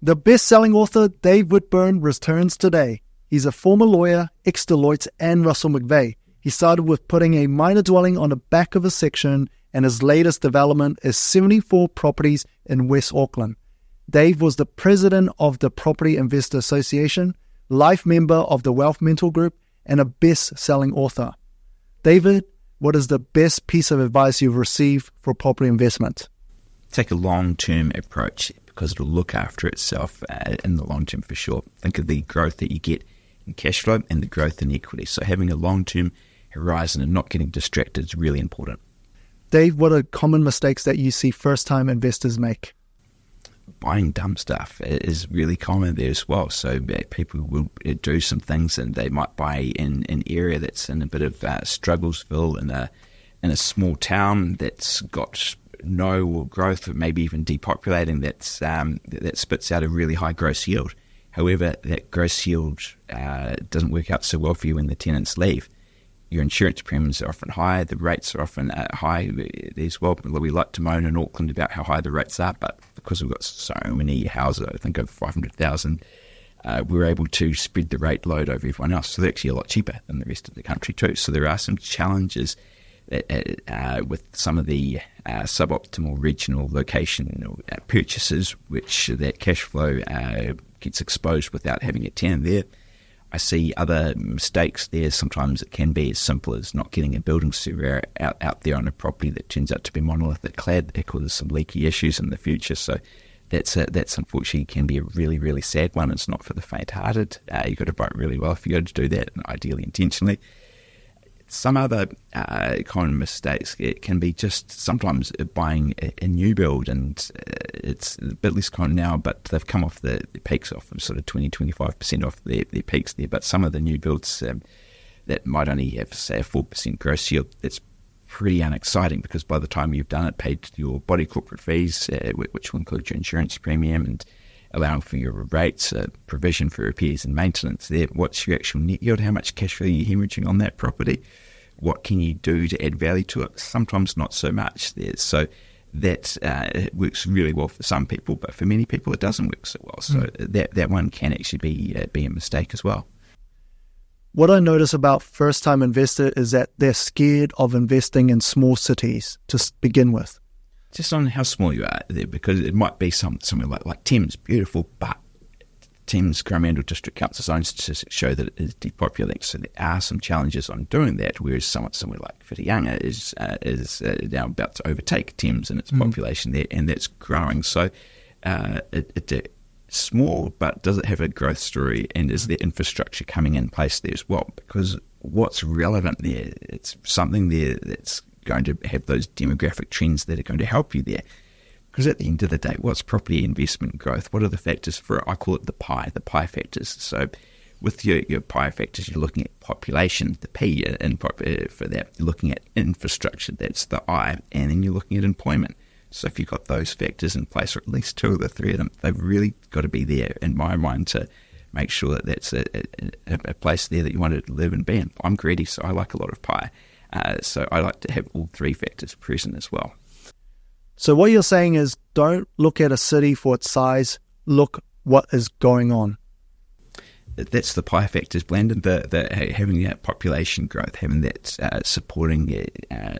The best-selling author Dave Whitburn returns today. He's a former lawyer, ex-Deloitte and Russell McVeigh. He started with putting a minor dwelling on the back of a section, and his latest development is 74 properties in West Auckland. Dave was the president of the Property Investor Association, life member of the Wealth Mentor Group, and a best-selling author. David, what is the best piece of advice you've received for property investment? Take a long-term approach because it'll look after itself in the long term for sure. Think of the growth that you get in cash flow and the growth in equity. So having a long-term horizon and not getting distracted is really important. Dave, what are common mistakes that you see first-time investors make? Buying dumb stuff is really common there as well. So people will do some things and they might buy in an area that's in a bit of strugglesville in a small town that's got no growth or maybe even depopulating that spits out a really high gross yield. However, that gross yield doesn't work out so well for you when the tenants leave. Your insurance premiums are often high, the rates are often high as well. We like to moan in Auckland about how high the rates are, but because we've got so many houses, I think over 500,000, we're able to spread the rate load over everyone else. So they're actually a lot cheaper than the rest of the country too. So there are some challenges with some of the suboptimal regional location purchases, which that cash flow gets exposed without having a tenant there. I see other mistakes there. Sometimes it can be as simple as not getting a building surveyor out there on a property that turns out to be monolithic clad that causes some leaky issues in the future. So that's unfortunately can be a really, really sad one. It's not for the faint-hearted. You've got to buy it really well if you're going to do that, and ideally intentionally. Some other common mistakes, it can be just sometimes buying a new build, and it's a bit less common now, but they've come off the peaks off, sort of 20-25% off their peaks there. But some of the new builds that might only have, say, a 4% gross yield, that's pretty unexciting because by the time you've done it, paid your body corporate fees, which will include your insurance premium and allowing for your rates, provision for repairs and maintenance there. What's your actual net yield? How much cash flow are you hemorrhaging on that property? What can you do to add value to it? Sometimes not so much there. So that works really well for some people, but for many people it doesn't work so well. So that one can actually be a mistake as well. What I notice about first-time investors is that they're scared of investing in small cities to begin with. Just on how small you are there, because it might be somewhere like Thames, beautiful, but Thames Coromandel District Council zones to show that it is depopulating. So there are some challenges on doing that, whereas somewhere like Whitianga is now about to overtake Thames in its population there, and that's growing. So it's small, but does it have a growth story, and is there infrastructure coming in place there as well? Because what's relevant there, it's something there that's going to have those demographic trends that are going to help you there. Because at the end of the day, what's property investment growth? What are the factors for it? I call it the pie factors. So with your pie factors, you're looking at population, the P for that. You're looking at infrastructure, that's the I, and then you're looking at employment. So if you've got those factors in place, or at least two of the three of them, they've really got to be there, in my mind, to make sure that that's a place there that you want to live and be in. I'm greedy, so I like a lot of pie. So I like to have all three factors present as well. So what you're saying is don't look at a city for its size, look what is going on. That's the pie factors blend, and having that population growth, having that supporting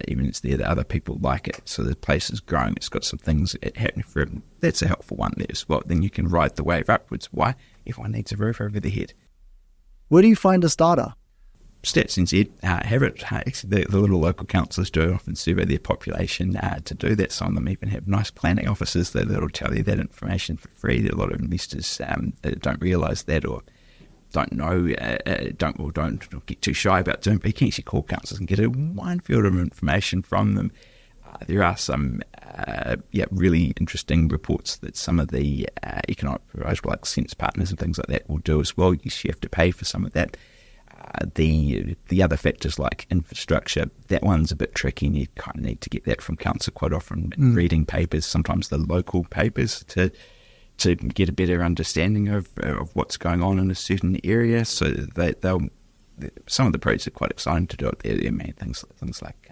even it's there that other people like it. So the place is growing, it's got some things happening for it. That's a helpful one there as well. Then you can ride the wave upwards. Why? Everyone needs a roof over their head. Where do you find this data? Stats NZ have it. Actually, the little local councils do often survey their population to do that. Some of them even have nice planning offices that'll tell you that information for free. A lot of investors don't realise that, or don't know, don't get too shy about doing. But you can actually call councils and get a minefield of information from them. There are some really interesting reports that some of the economic providers like Sense Partners and things like that will do as well. You have to pay for some of that. The other factors like infrastructure, that one's a bit tricky, and you kind of need to get that from council quite often, reading papers, sometimes the local papers, to get a better understanding of what's going on in a certain area. So they'll some of the projects are quite exciting to do it there. Things like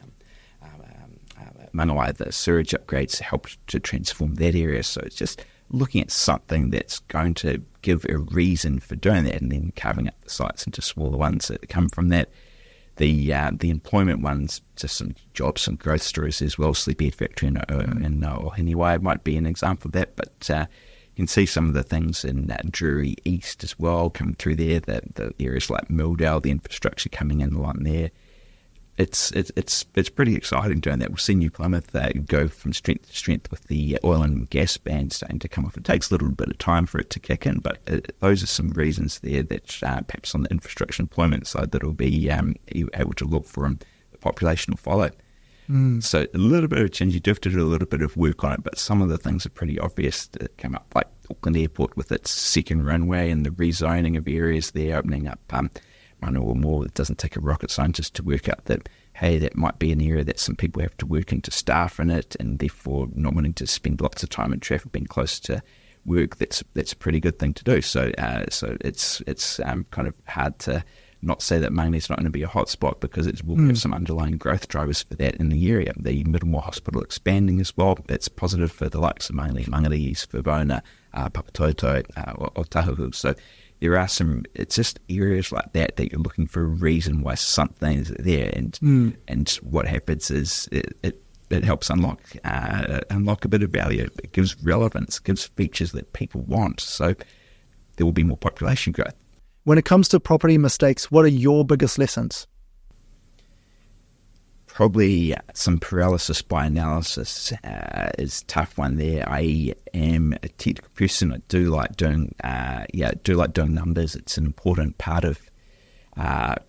Manawa, the sewage upgrades helped to transform that area. So it's just looking at something that's going to give a reason for doing that, and then carving up the sites into smaller ones that come from that. The employment ones, just some jobs, some growth stories as well. Sleepyhead Factory in Ohiniwai might be an example of that, but you can see some of the things in Drury East as well coming through there. The areas like Mildale, the infrastructure coming in along there. It's pretty exciting doing that. We'll see New Plymouth go from strength to strength with the oil and gas ban starting to come off. It takes a little bit of time for it to kick in, but those are some reasons there that perhaps on the infrastructure employment side that will be able to look for, and the population will follow. So a little bit of a change. You do have to do a little bit of work on it, but some of the things are pretty obvious that come up, like Auckland Airport with its second runway and the rezoning of areas there, opening up one or more. It doesn't take a rocket scientist to work out that, hey, that might be an area that some people have to work into staff in it, and therefore not wanting to spend lots of time in traffic, being close to work. That's a pretty good thing to do. So it's kind of hard to not say that Manly's not going to be a hotspot, because it will have some underlying growth drivers for that in the area. The Middlemore Hospital expanding as well. That's positive for the likes of Manly, Mangere, East Whawona, Papatoetoe, Otahuhu. So there are it's just areas like that you're looking for a reason why something is there, and what happens is it helps unlock a bit of value. It gives relevance, gives features that people want, so there will be more population growth. When it comes to property mistakes, what are your biggest lessons? Probably some paralysis by analysis is a tough one there. I am a technical person. I do like doing numbers. It's an important part of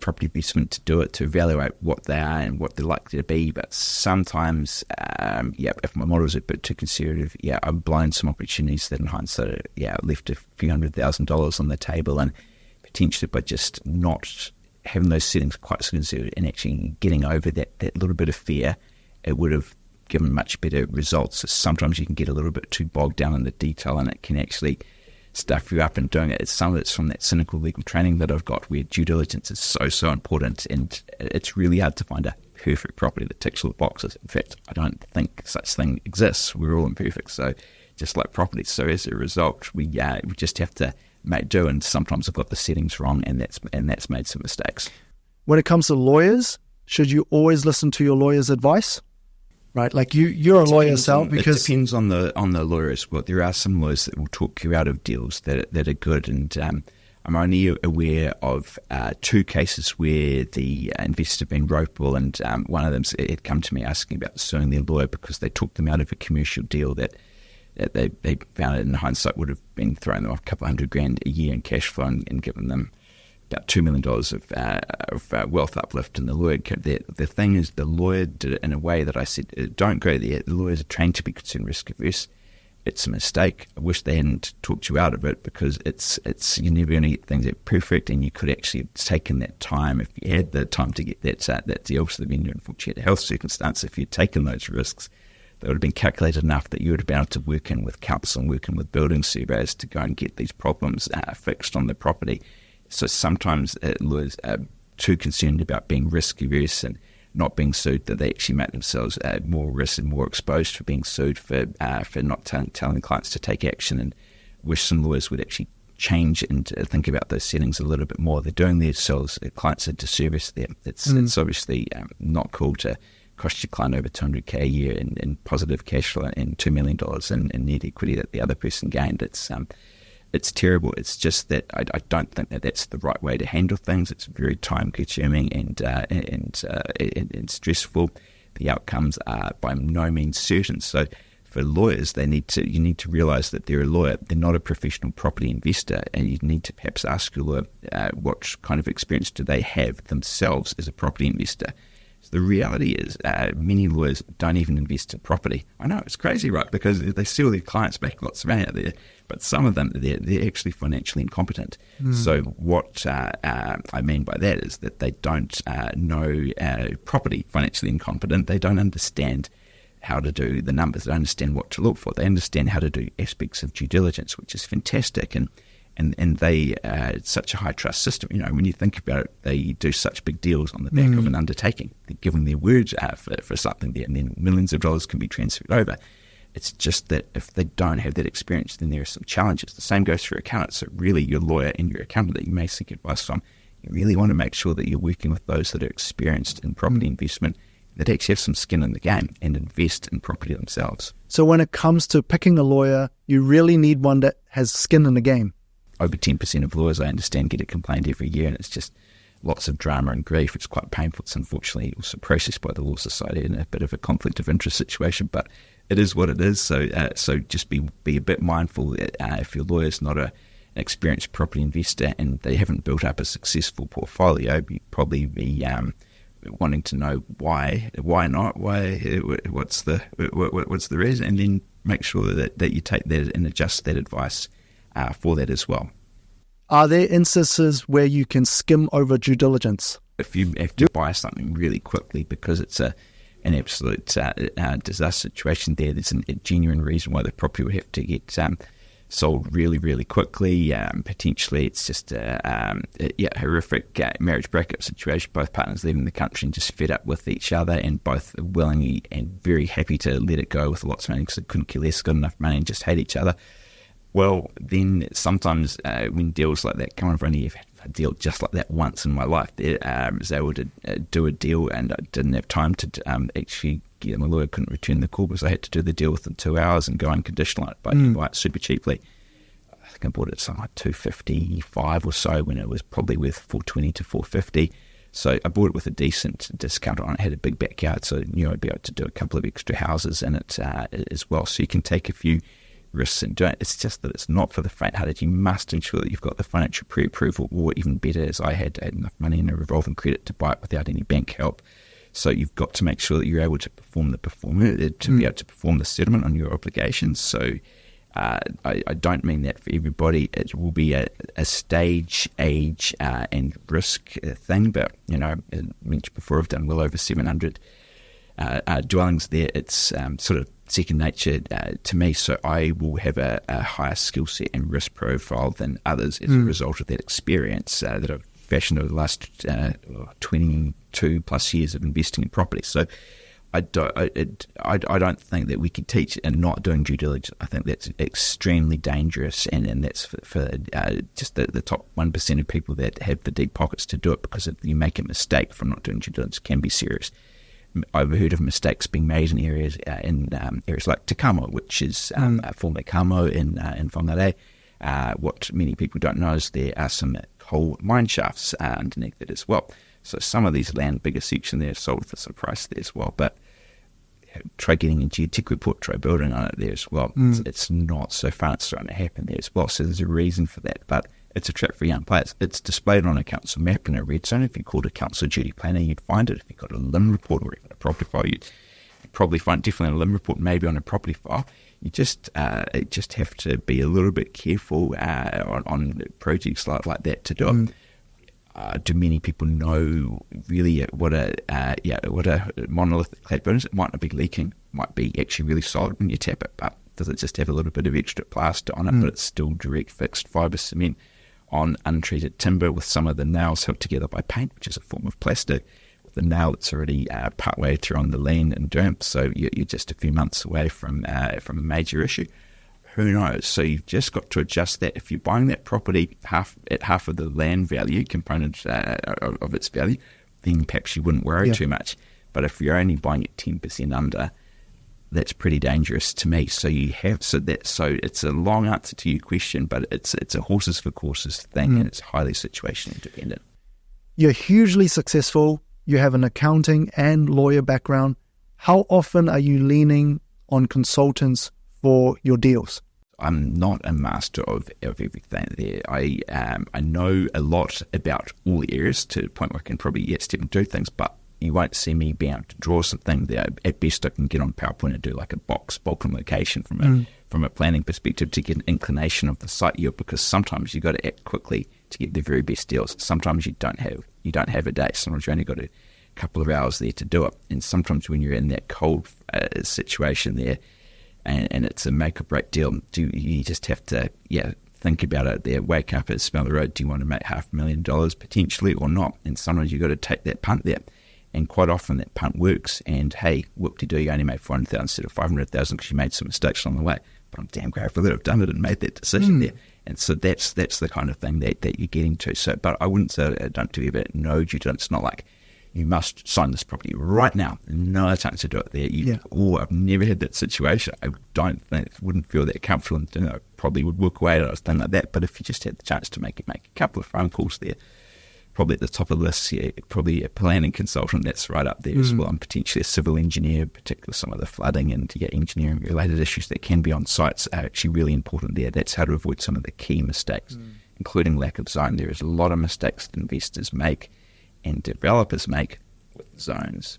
property investment to do it, to evaluate what they are and what they're likely to be. But sometimes, if my models are a bit too conservative, I've blown some opportunities that in hindsight, left a few $100,000 on the table, and potentially by just not having those settings quite so conservative and actually getting over that little bit of fear, it would have given much better results. So sometimes you can get a little bit too bogged down in the detail, and it can actually stuff you up in doing it. Some of it's from that cynical legal training that I've got, where due diligence is so important, and it's really hard to find a perfect property that ticks all the boxes. In fact, I don't think such thing exists. We're all imperfect, so just like property. So as a result, we just have to make do, and sometimes I've got the settings wrong, and that's made some mistakes. When it comes to lawyers, should you always listen to your lawyer's advice? Right, like you're a lawyer yourself, because it depends on the lawyer as well. There are some lawyers that will talk you out of deals that are good, and I'm only aware of 2 cases where the investor had been ropeable, and one of them had come to me asking about suing their lawyer because they took them out of a commercial deal that they found it in hindsight would have been throwing them off a couple $100,000 a year in cash flow, and given them about $2 million of wealth uplift. And the lawyer, the thing is, the lawyer did it in a way that I said, don't go there. The lawyers are trained to be concerned risk averse. It's a mistake. I wish they hadn't talked you out of it, because it's you're never going to get things that perfect, and you could actually have taken that time if you had the time to get that deal. So the unfortunate health circumstance, if you'd taken those risks, they would have been calculated enough that you would have been able to work in with council and work in with building surveyors to go and get these problems fixed on the property. So sometimes lawyers are too concerned about being risk averse and not being sued that they actually make themselves more risk and more exposed for being sued for not telling clients to take action. And wish some lawyers would actually change and think about those settings a little bit more. They're doing themselves, clients a disservice there. It's obviously not cool to cost your client over $200,000 a year in positive cash flow and $2 million in net equity that the other person gained. It's terrible. It's just that I don't think that that's the right way to handle things. It's very time consuming and stressful. The outcomes are by no means certain. So for lawyers, you need to realise that they're a lawyer. They're not a professional property investor, and you need to perhaps ask your lawyer what kind of experience do they have themselves as a property investor. The reality is many lawyers don't even invest in property. I know, it's crazy, right? Because they steal their clients back lots of money out there, but some of them, they're actually financially incompetent. So what I mean by that is that they don't know property, financially incompetent. They don't understand how to do the numbers. They don't understand what to look for. They understand how to do aspects of due diligence, which is fantastic. And they it's such a high trust system. You know, when you think about it, they do such big deals on the back of an undertaking. They're giving their word for something there, and then millions of dollars can be transferred over. It's just that if they don't have that experience, then there are some challenges. The same goes for accountants. So really, your lawyer and your accountant that you may seek advice from, you really want to make sure that you're working with those that are experienced in property investment, that actually have some skin in the game and invest in property themselves. So when it comes to picking a lawyer, you really need one that has skin in the game. Over 10% of lawyers, I understand, get a complaint every year, and it's just lots of drama and grief. It's quite painful. It's unfortunately also processed by the Law Society in a bit of a conflict of interest situation, but it is what it is. So just be a bit mindful that if your lawyer's not an experienced property investor and they haven't built up a successful portfolio, you'd probably be wanting to know why not, what's the reason, and then make sure that you take that and adjust that advice for that as well. Are there instances where you can skim over due diligence? If you have to buy something really quickly because it's an absolute disaster situation, there's a genuine reason why the property would have to get sold really, really quickly. Potentially it's just a horrific marriage breakup situation, both partners leaving the country and just fed up with each other, and both willing and very happy to let it go with lots of money because they couldn't care less, got enough money and just hate each other. Well, then sometimes when deals like that come on, I've only had a deal just like that once in my life. I was able to do a deal, and I didn't have time to actually get my lawyer couldn't return the call because I had to do the deal within 2 hours and go unconditional it, but you buy it super cheaply. I think I bought it at something like $255 or so when it was probably worth $420 to $450. So I bought it with a decent discount on it. I had a big backyard, so I knew I'd be able to do a couple of extra houses in it as well. So you can take a few risks and do it. It's just that it's not for the faint-hearted. You must ensure that you've got the financial pre-approval, or even better, as I had enough money in a revolving credit to buy it without any bank help. So you've got to make sure that you're able to perform the be able to perform the settlement on your obligations. So I don't mean that for everybody. It will be a stage, age, and risk thing. But as mentioned before, I've done well over 700 dwellings there. It's sort of second nature to me, so I will have a higher skill set and risk profile than others as a result of that experience that I've fashioned over the last 22 plus years of investing in property. So I don't think that we could teach and not doing due diligence. I think that's extremely dangerous, and that's for just the top 1% of people that have the deep pockets to do it, because if you make a mistake from not doing due diligence, it can be serious. I've heard of mistakes being made in areas like Te Kamo, which is formerly Kamo in Whangarei. What many people don't know is there are some coal mine shafts underneath it as well. So some of these land, bigger section there, sold for some price there as well. But try getting a geotech report, try building on it there as well. It's not so fun. It's starting to happen there as well. So there's a reason for that. But it's a trap for young players. It's displayed on a council map in a red zone. If you called a council duty planner, you'd find it. If you've got a limb report or even a property file, you'd probably find it definitely on a limb report, maybe on a property file. You just have to be a little bit careful on projects like that to do it. Do many people know really what a monolithic clad building is? It might not be leaking, might be actually really solid when you tap it, but does it just have a little bit of extra plaster on it, but it's still direct fixed fibre cement on untreated timber with some of the nails held together by paint, which is a form of plastic, with a nail that's already partway through on the lean and damp, so you're just a few months away from a major issue. Who knows? So you've just got to adjust that. If you're buying that property at half of the land value component of its value, then perhaps you wouldn't worry too much. But if you're only buying it 10% under, that's pretty dangerous to me. So it's a long answer to your question, but it's a horses for courses thing, and it's highly situation independent. You're hugely successful. You have an accounting and lawyer background. How often are you leaning on consultants for your deals? I'm not a master of everything there. I know a lot about all the areas to the point where I can probably step and do things, but you won't see me being able to draw something there. At best, I can get on PowerPoint and do like a box bulk location from a planning perspective to get an inclination of the site yield, because sometimes you got to act quickly to get the very best deals. Sometimes you don't have a day. Sometimes you only got a couple of hours there to do it. And sometimes when you're in that cold situation there, and it's a make or break deal, you just have to think about it there. Wake up and smell the road. Do you want to make $500,000 potentially or not? And sometimes you got to take that punt there. And quite often that punt works, and hey, whoop-de-doo, you only made 400,000 instead of 500,000 because you made some mistakes along the way. But I'm damn grateful that I've done it and made that decision there. And so that's the kind of thing that you're getting to. So, but I wouldn't say don't do ever no due diligence. It's not like you must sign this property right now. No chance to do it there. I've never had that situation. I wouldn't feel that comfortable, and probably would walk away or something like that. But if you just had the chance to make a couple of phone calls there, probably at the top of the list, probably a planning consultant that's right up there as well, and potentially a civil engineer, particularly some of the flooding and engineering related issues that can be on sites are actually really important there. That's how to avoid some of the key mistakes, including lack of zone. There is a lot of mistakes that investors make and developers make with zones.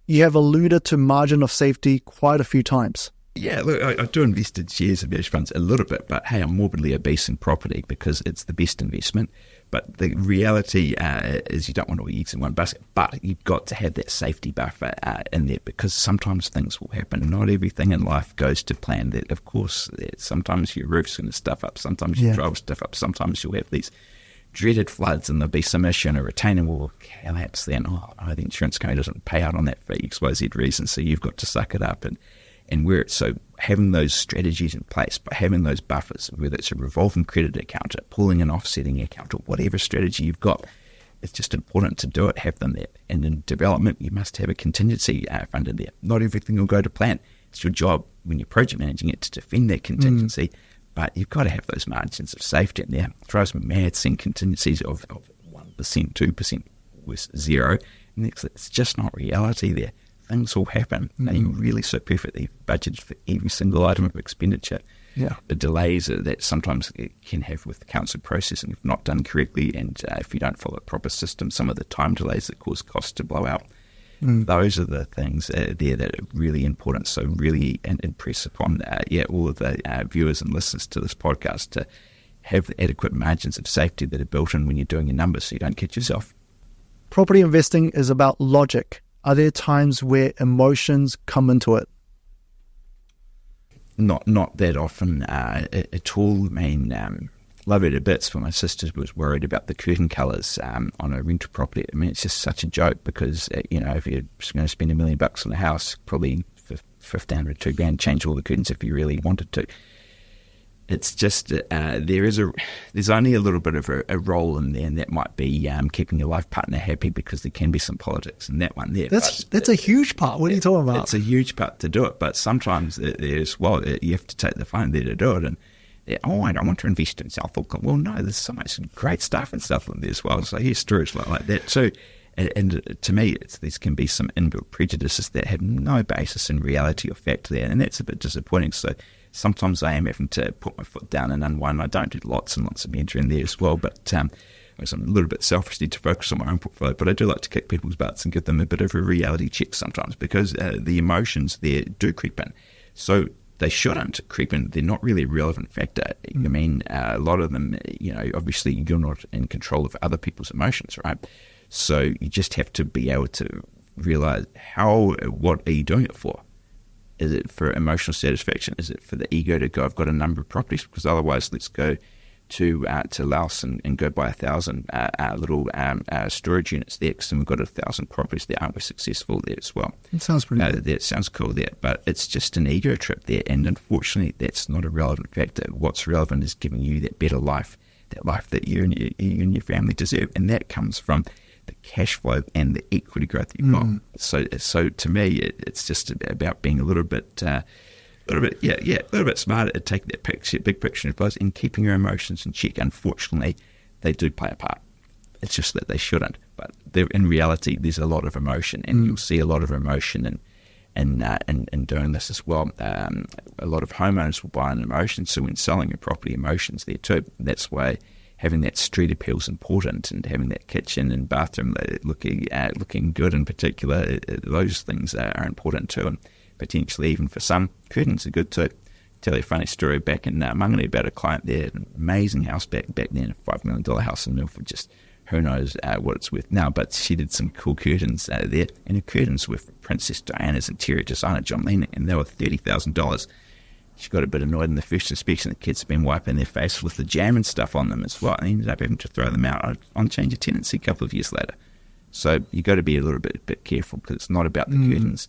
You have alluded to margin of safety quite a few times. Yeah, look, I do invest in shares of hedge funds a little bit, but hey, I'm morbidly obese in property because it's the best investment. But the reality is you don't want all your eggs in one basket, but you've got to have that safety buffer in there, because sometimes things will happen. Not everything in life goes to plan. That, of course, sometimes your roof's going to stuff up, sometimes your drive will stuff up, sometimes you'll have these dreaded floods and there'll be some issue and a retaining wall will collapse then. The insurance company doesn't pay out on that for XYZ reason, so you've got to suck it up and wear it. So having those strategies in place, by having those buffers, whether it's a revolving credit account, pulling an offsetting account, or whatever strategy you've got, it's just important to do it, have them there. And in development, you must have a contingency fund in there. Not everything will go to plan. It's your job when you're project managing it to defend that contingency, but you've got to have those margins of safety in there. It drives me mad seeing contingencies of 1%, 2% with zero. And it's just not reality there. Things will happen, and you really so perfectly budgeted for every single item of expenditure. The delays that sometimes it can have with the council processing if not done correctly, and if you don't follow a proper system, some of the time delays that cause costs to blow out. Those are the things there that are really important. So really impress upon all of the viewers and listeners to this podcast to have the adequate margins of safety that are built in when you're doing your numbers so you don't kid yourself. Property investing is about logic. Are there times where emotions come into it? Not that often at all. I mean, love it a bit, but my sister was worried about the curtain colours on a rental property. I mean, it's just such a joke because, if you're going to spend $1 million on a house, probably for $1,500, $2,000, change all the curtains if you really wanted to. It's just there's only a little bit of a role in there, and that might be keeping your life partner happy, because there can be some politics in that one there. That's a huge part. What are you talking about? It's a huge part to do it, but sometimes you have to take the fine there to do it. And I don't want to invest in South Auckland. Well, no, there's so much great stuff in South Auckland there as well. So here's stories like that too. And to me, these can be some inbuilt prejudices that have no basis in reality or fact there, and that's a bit disappointing. So sometimes I am having to put my foot down and unwind. I don't do lots and lots of mentoring there as well, but I'm a little bit selfish, need to focus on my own portfolio, but I do like to kick people's butts and give them a bit of a reality check sometimes, because the emotions there do creep in. So they shouldn't creep in. They're not really a relevant factor. I mean, a lot of them, obviously you're not in control of other people's emotions, right? So you just have to be able to realize what are you doing it for? Is it for emotional satisfaction? Is it for the ego to go, I've got a number of properties? Because otherwise, let's go to Laos and go buy 1,000 little storage units there, because then we've got 1,000 properties there. Aren't we successful there as well? It sounds pretty good. That sounds cool there, but it's just an ego trip there, and unfortunately, that's not a relevant factor. What's relevant is giving you that better life, that life that you and your family deserve, and that comes from the cash flow and the equity growth you've got. So to me, it's just about being a little bit smarter at taking that big picture in place and keeping your emotions in check. Unfortunately, they do play a part. It's just that they shouldn't. But in reality, there's a lot of emotion, and you'll see a lot of emotion in doing this as well. A lot of homeowners will buy an emotion, so when selling a property, emotions there too. That's why having that street appeal is important, and having that kitchen and bathroom looking good in particular, those things are important too. And potentially even for some, curtains are good too. Tell you a funny story back in Mangere about a client there, an amazing house back then, a $5 million house in Milford, just who knows what it's worth now, but she did some cool curtains there, and her curtains were for Princess Diana's interior designer, John Lennon, and they were $30,000. She got a bit annoyed in the first inspection. The kids had been wiping their face with the jam and stuff on them as well, and ended up having to throw them out on change of tenancy a couple of years later. So you got to be a little bit careful, because it's not about the curtains.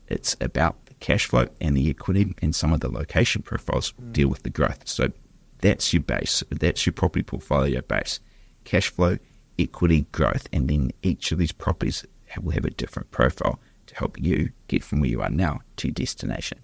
It's about the cash flow and the equity, and some of the location profiles deal with the growth. So that's your base. That's your property portfolio base. Cash flow, equity, growth, and then each of these properties will have a different profile to help you get from where you are now to your destination.